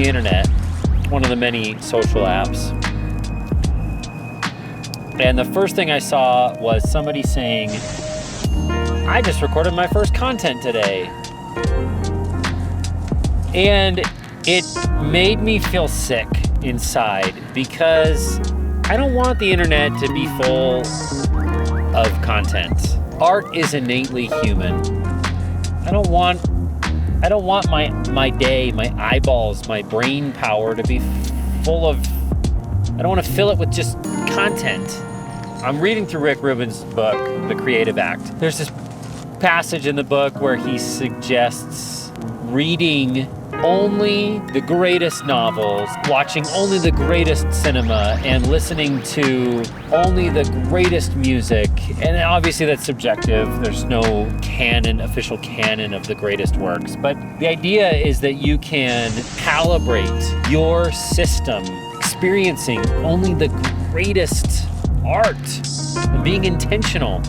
the internet, one of the many social apps. And the first thing I saw was somebody saying, I just recorded my first content today. And it made me feel sick inside because I don't want the internet to be full of content. Art is innately human. I don't want my day, my eyeballs, my brain power to be full of, I don't want to fill it with just content. I'm reading through Rick Rubin's book, The Creative Act. There's this passage in the book where he suggests reading only the greatest novels, watching only the greatest cinema, and listening to only the greatest music. And obviously that's subjective. There's no official canon of the greatest works. But the idea is that you can calibrate your system experiencing only the greatest art and being intentional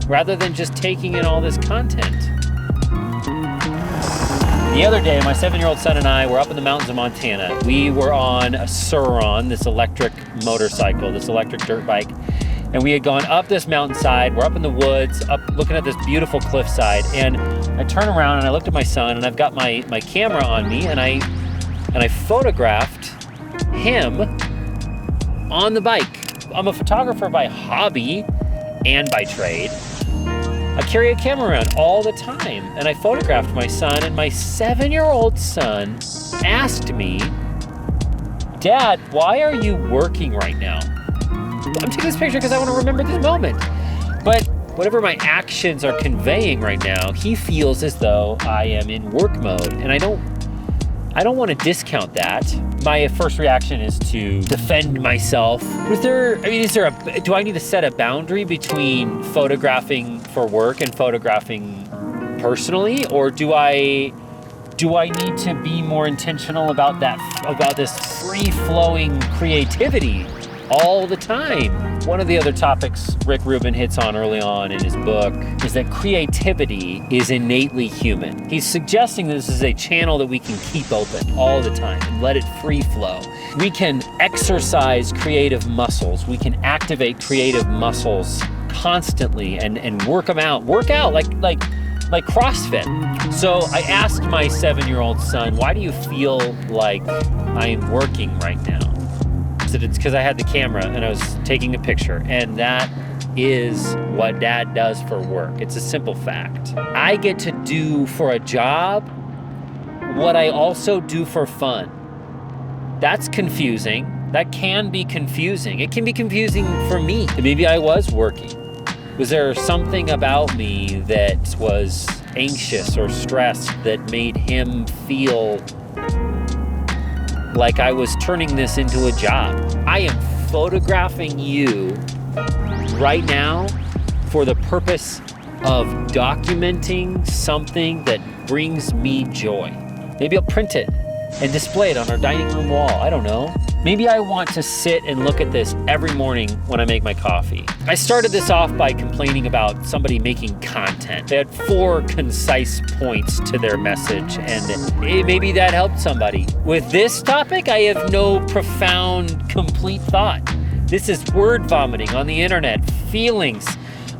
rather than just taking in all this content. The other day, my 7-year-old son and I were up in the mountains of Montana. We were on a Sur-Ron, this electric motorcycle, this electric dirt bike, and we had gone up this mountainside. We're up in the woods, up looking at this beautiful cliffside, and I turn around and I looked at my son, and I've got my camera on me, and I photographed him on the bike. I'm a photographer by hobby and by trade. I carry a camera around all the time, and I photographed my son, and my 7-year-old son asked me, Dad, why are you working right now? I'm taking this picture because I want to remember this moment. But whatever my actions are conveying right now, he feels as though I am in work mode, and I don't want to discount that. My first reaction is to defend myself. Do I need to set a boundary between photographing for work and photographing personally, or do I need to be more intentional about this free-flowing creativity all the time? One of the other topics Rick Rubin hits on early on in his book is that creativity is innately human. He's suggesting that this is a channel that we can keep open all the time and let it free flow. We can exercise creative muscles. We can activate creative muscles constantly and work them out. Work out like CrossFit. So I asked my 7-year-old son, why do you feel like I'm working right now? It's because I had the camera and I was taking a picture, and that is what Dad does for work. It's a simple fact. I get to do for a job what I also do for fun. That's confusing. That can be confusing. It can be confusing for me. Maybe I was working. Was there something about me that was anxious or stressed that made him feel like I was turning this into a job? I am photographing you right now for the purpose of documenting something that brings me joy. Maybe I'll print it and display it on our dining room wall. I don't know. Maybe I want to sit and look at this every morning when I make my coffee. I started this off by complaining about somebody making content. They had 4 concise points to their message, and maybe that helped somebody. With this topic, I have no profound, complete thought. This is word vomiting on the internet, feelings.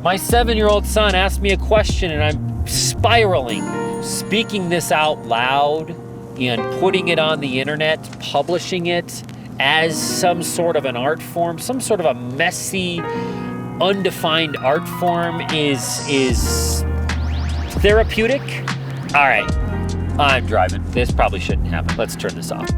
My 7-year-old son asked me a question, and I'm spiraling. Speaking this out loud and putting it on the internet, publishing it as some sort of an art form, some sort of a messy, undefined art form is therapeutic. All right, I'm driving. This probably shouldn't happen. Let's turn this off.